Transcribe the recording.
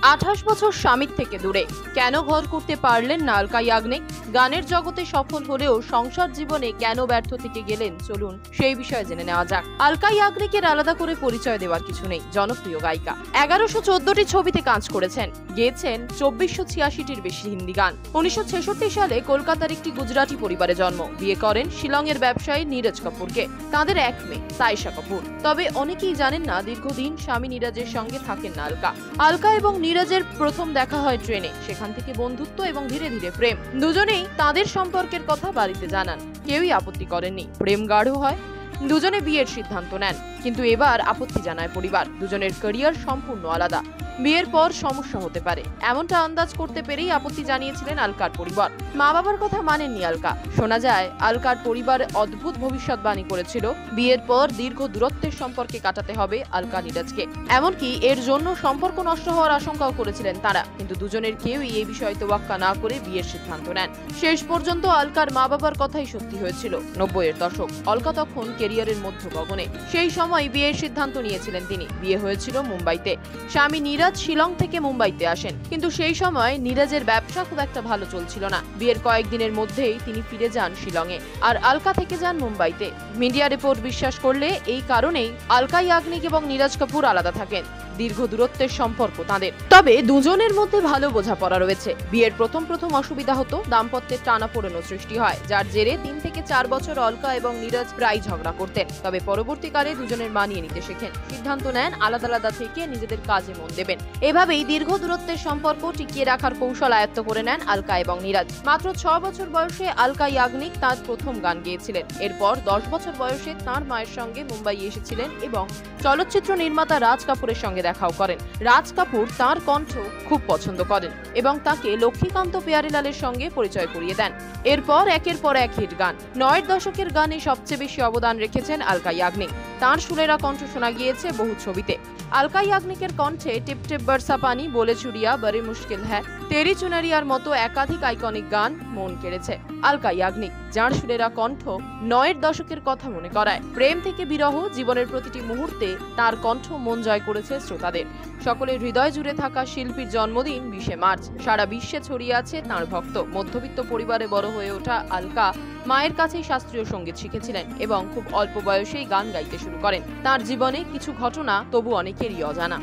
28 বছর স্বামীর থেকে দূরে কেন ঘর করতে পারলেন না আলকা ইয়াগনিক? গানের জগতে সফল হলেও সংসার জীবনে কেন ব্যর্থ থেকে গেলেন, চলুন সেই বিষয়ে জেনে নেওয়া যাক। আলকা ইয়াগনিকের আলাদা করে পরিচয় দেওয়ার কিছু নেই। জনপ্রিয় গায়িকা, 1114টি ছবিতে কাজ করেছেন, গেয়েছেন 2486টির বেশি হিন্দি গান। 1966 সালে কলকাতার একটি গুজরাটি পরিবারে জন্ম। বিয়ে করেন শিলংয়ের ব্যবসায়ী নীরজ কাপুরকে। তাদের এক মেয়ে সাইশা কাপুর। তবে অনেকেই জানেন না, দীর্ঘদিন স্বামী নীরজের সঙ্গে থাকেন না আলকা। আলকা এবং নীরজের প্রথম দেখা হয় ট্রেনে, সেখান থেকে বন্ধুত্ব এবং ধীরে ধীরে প্রেম। দুজনেই তাদের সম্পর্কের কথা বাড়িতে জানান, কেউই আপত্তি করেননি। প্রেম গাঢ় হয়, দুজনে বিয়ের সিদ্ধান্ত নেন, কিন্তু এবার আপত্তি জানায় পরিবার। দুজনের ক্যারিয়ার সম্পূর্ণ আলাদা, বিয়ের পর সমস্যা হতে পারে এমনটা আন্দাজ করতে পেরেই আপত্তি জানিয়েছিলেন আলকার পরিবার। মা বাবার কথা মানেননি আলকা। শোনা যায় আলকার পরিবার অদ্ভুত ভবিষ্যৎবাণী করেছিল, বিয়ের পর দীর্ঘ দূরত্বের সম্পর্কে কাটাতে হবে আলকা নীরজকে। এমনকি এর জন্য সম্পর্ক নষ্ট হওয়ার আশঙ্কাও করেছিলেন তারা, কিন্তু দুজনের কেউই এই বিষয়ে তোয়াক্কা না করে বিয়ের সিদ্ধান্ত নেন। শেষ পর্যন্ত আলকার মা বাবার কথাই সত্যি হয়েছিল। 90-এর দশক, আলকা তখন ক্যারিয়ারের মধ্য গগনে। সেই সময় বিয়ের সিদ্ধান্ত নিয়েছিলেন তিনি। বিয়ে হয়েছিল মুম্বাইতে। স্বামী নীরজ শিলং থেকে মুম্বাইতে আসেন, কিন্তু সেই সময় নীরজের ব্যবসা খুব একটা ভালো চলছিল না। বিয়ের কয়েকদিনের মধ্যেই তিনি ফিরে যান শিলংয়ে, আর আলকা থেকে যান মুম্বাইতে। মিডিয়া রিপোর্ট বিশ্বাস করলে এই কারণেই আলকা ইয়াগনিক এবং নীরজ কাপুর আলাদা থাকেন। দীর্ঘ দূরত্বের সম্পর্ক তাদের, তবে দুজনের মধ্যে ভালো বোঝাপড়া রয়েছে। বিয়ের প্রথম অসুবিধা হতো, দাম্পত্যের টানাপোড়েনও সৃষ্টি হয়, যার জেরে 3 থেকে 4 বছর আলকা এবং নীরজ প্রায় ঝগড়া করতেন। তবে পরবর্তীকালে দুজনের মানিয়ে নিতে শেখেন, সিদ্ধান্ত নেন আলাদা আলাদা থেকে নিজেদের কাজে মন দেবেন। এভাবেই দীর্ঘ দূরত্বের সম্পর্ক টিকিয়ে রাখার কৌশল আয়ত্ত করে নেন আলকা এবং নীরজ। মাত্র 6 বছর বয়সে আলকা ইয়াগনিক তার প্রথম গান গেয়েছিলেন। এরপর 10 বছর বয়সে তাঁর মায়ের সঙ্গে মুম্বাই এসেছিলেন এবং চলচ্চিত্র নির্মাতা রাজ কাপুরের সঙ্গে দেখাও করেন। রাজ কাপুর তাঁর কণ্ঠ খুব পছন্দ করেন এবং তাকে লক্ষ্মীকান্ত প্যারিলালের সঙ্গে পরিচয় করিয়ে দেন। এরপর একের পর এক হিট গান। 9-এর দশকের গানে সবচেয়ে বেশি অবদান রেখেছেন আলকা ইয়াগনিক। তাঁর সুরেলা কণ্ঠ শোনা গিয়েছে বহু ছবিতে। আলকা ইয়াগনিকের কণ্ঠে টিপ টিপ বরসা পানি, বলে চুড়িয়া, বড়ি মুশকিল হ্যায়, তেরি চুনারিয়ার মতো একাধিক আইকনিক গান মন কেড়েছে আলকা ইয়াগনিক, যাঁর সুরেলা কণ্ঠ 9-এর দশকের কথা মনে করায়। প্রেম থেকে বিরহ, জীবনের প্রতিটি মুহূর্তে তার কণ্ঠ মন জয় করেছে শ্রোতাদের। সকলের হৃদয় জুড়ে থাকা শিল্পীর জন্মদিন 20শে মার্চ। সারা বিশ্বে ছড়িয়ে আছে তাঁর ভক্ত। মধ্যবিত্ত পরিবারে বড় হয়ে ওঠা আলকা মায়ের কাছেই শাস্ত্রীয় সঙ্গীত শিখেছিলেন এবং খুব অল্প বয়সেই গান গাইতে শুরু করেন। তার জীবনে কিছু ঘটনা তবু অনেকেরই অজানা।